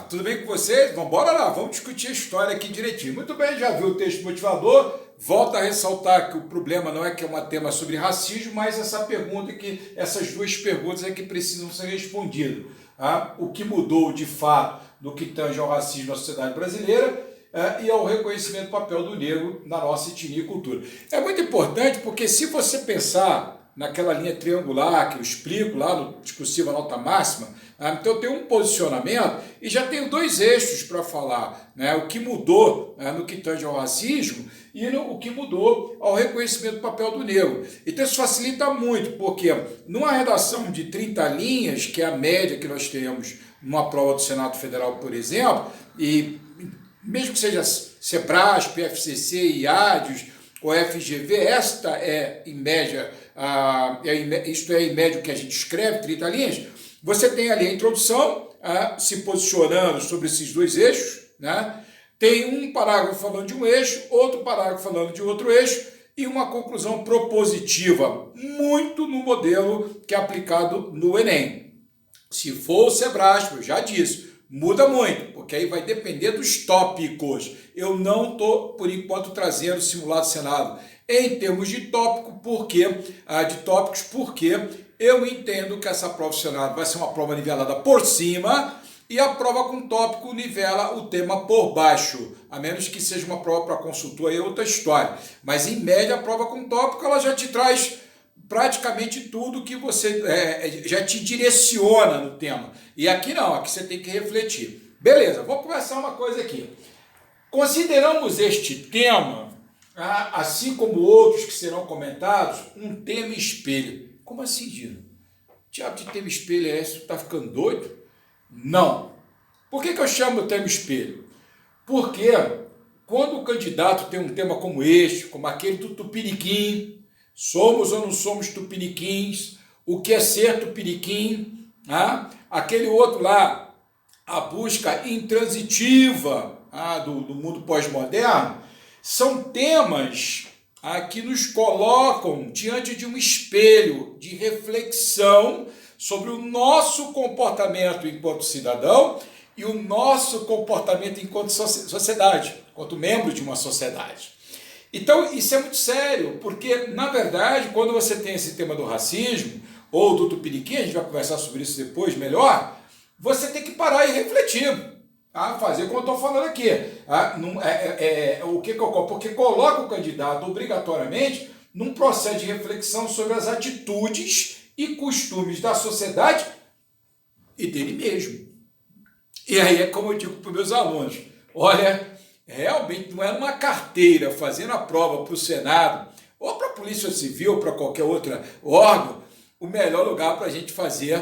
tudo bem com vocês? Vamos embora lá, vamos discutir a história aqui direitinho. Muito bem, já viu o texto motivador? Volto a ressaltar que o problema não é que é um tema sobre racismo, mas essas duas perguntas é que precisam ser respondidas. O que mudou de fato no que tange ao racismo na sociedade brasileira e ao reconhecimento do papel do negro na nossa etnia e cultura. É muito importante porque se você pensar naquela linha triangular que eu explico lá no discursivo nota máxima, então eu tenho um posicionamento e já tenho dois eixos para falar, né? O que mudou no que tange ao racismo e o que mudou ao reconhecimento do papel do negro. Então isso facilita muito, porque numa redação de 30 linhas, que é a média que nós temos numa prova do Senado Federal, por exemplo, e mesmo que seja Sebrasp, FCC, IADES ou FGV, esta é em média, isto é em média o que a gente escreve, 30 linhas, você tem ali a introdução, se posicionando sobre esses dois eixos, né? Tem um parágrafo falando de um eixo, outro parágrafo falando de outro eixo, e uma conclusão propositiva, muito no modelo que é aplicado no Enem. Se for o Sebrasp, eu já disse, muda muito, porque aí vai depender dos tópicos. Eu não estou, por enquanto, trazendo simulado Senado em termos de tópico, porque eu entendo que essa prova do Senado vai ser uma prova nivelada por cima e a prova com tópico nivela o tema por baixo, a menos que seja uma prova para consultor, aí é outra história. Mas, em média, a prova com tópico ela já te traz praticamente tudo que você já te direciona no tema. E aqui não, aqui você tem que refletir. Beleza, vou começar uma coisa aqui. Consideramos este tema, assim como outros que serão comentados, um tema espelho. Como assim, Dino? Diabo de tema espelho é esse? Tu tá ficando doido? Não. Por que eu chamo o tema espelho? Porque quando o candidato tem um tema como este, como aquele do Tupiniquim, somos ou não somos tupiniquins, o que é ser tupiniquim, aquele outro lá, a busca intransitiva do mundo pós-moderno, são temas que nos colocam diante de um espelho de reflexão sobre o nosso comportamento enquanto cidadão e o nosso comportamento enquanto sociedade, enquanto membro de uma sociedade. Então, isso é muito sério, porque, na verdade, quando você tem esse tema do racismo, ou do tupiniquim, a gente vai conversar sobre isso depois melhor, você tem que parar e refletir, fazer como eu estou falando aqui. O que ocorre? Porque coloca o candidato, obrigatoriamente, num processo de reflexão sobre as atitudes e costumes da sociedade e dele mesmo. E aí é como eu digo para os meus alunos, olha, realmente não é numa carteira, fazendo a prova para o Senado, ou para a Polícia Civil, ou para qualquer outro órgão, o melhor lugar para a gente fazer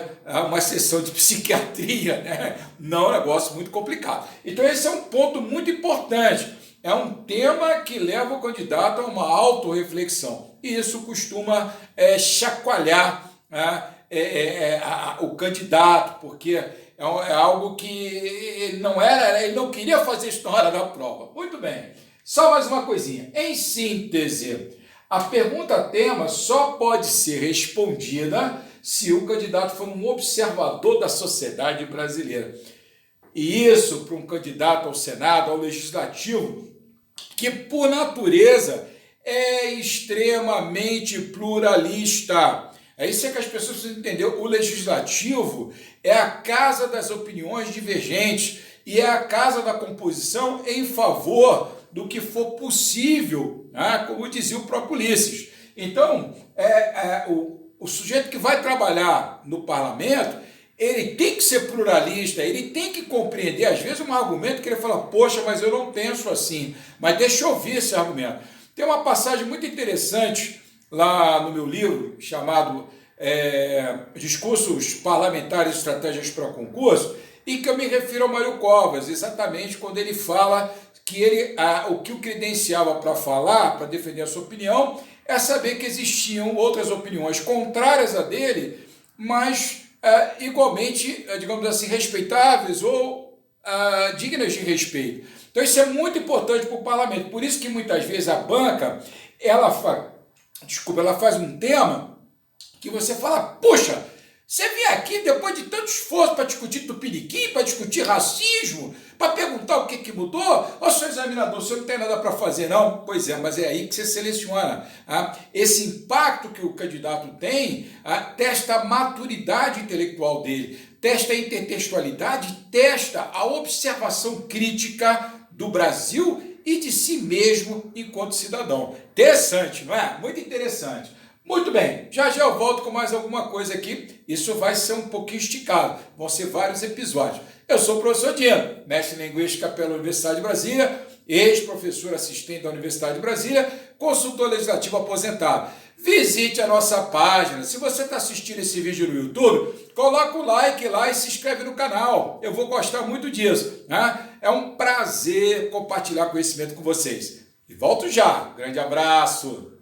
uma sessão de psiquiatria, né? Não é um negócio muito complicado. Então esse é um ponto muito importante. É um tema que leva o candidato a uma autorreflexão. E isso costuma chacoalhar o candidato, porque é algo que ele não queria fazer isso na hora da prova. Muito bem. Só mais uma coisinha. Em síntese, a pergunta tema só pode ser respondida se o candidato for um observador da sociedade brasileira. E isso para um candidato ao Senado, ao Legislativo, que por natureza é extremamente pluralista. É isso que as pessoas precisam entender. O Legislativo é a casa das opiniões divergentes e é a casa da composição em favor do que for possível, como dizia o próprio Ulisses. Então, o sujeito que vai trabalhar no parlamento, ele tem que ser pluralista, ele tem que compreender, às vezes, um argumento que ele fala, poxa, mas eu não penso assim, mas deixa eu ouvir esse argumento. Tem uma passagem muito interessante lá no meu livro, chamado Discursos Parlamentares e Estratégias para Concurso, em que eu me refiro ao Mário Covas, exatamente quando ele fala que o que o credenciava para falar, para defender a sua opinião, é saber que existiam outras opiniões contrárias a dele, mas igualmente, digamos assim, respeitáveis ou dignas de respeito. Então isso é muito importante para o parlamento. Por isso que muitas vezes a banca, ela faz um tema que você fala, puxa, Você vem aqui depois de tanto esforço para discutir tupiniquim, para discutir racismo, para perguntar o que mudou? Ô, senhor examinador, o senhor não tem nada para fazer, não? Pois é, mas é aí que você seleciona. Esse impacto que o candidato tem, testa a maturidade intelectual dele, testa a intertextualidade, testa a observação crítica do Brasil e de si mesmo enquanto cidadão. Interessante, não é? Muito interessante. Muito bem, já eu volto com mais alguma coisa aqui. Isso vai ser um pouquinho esticado, vão ser vários episódios. Eu sou o professor Dino, mestre em Linguística pela Universidade de Brasília, ex-professor assistente da Universidade de Brasília, consultor legislativo aposentado. Visite a nossa página. Se você está assistindo esse vídeo no YouTube, coloca o like lá e se inscreve no canal. Eu vou gostar muito disso, né? É um prazer compartilhar conhecimento com vocês. E volto já. Grande abraço.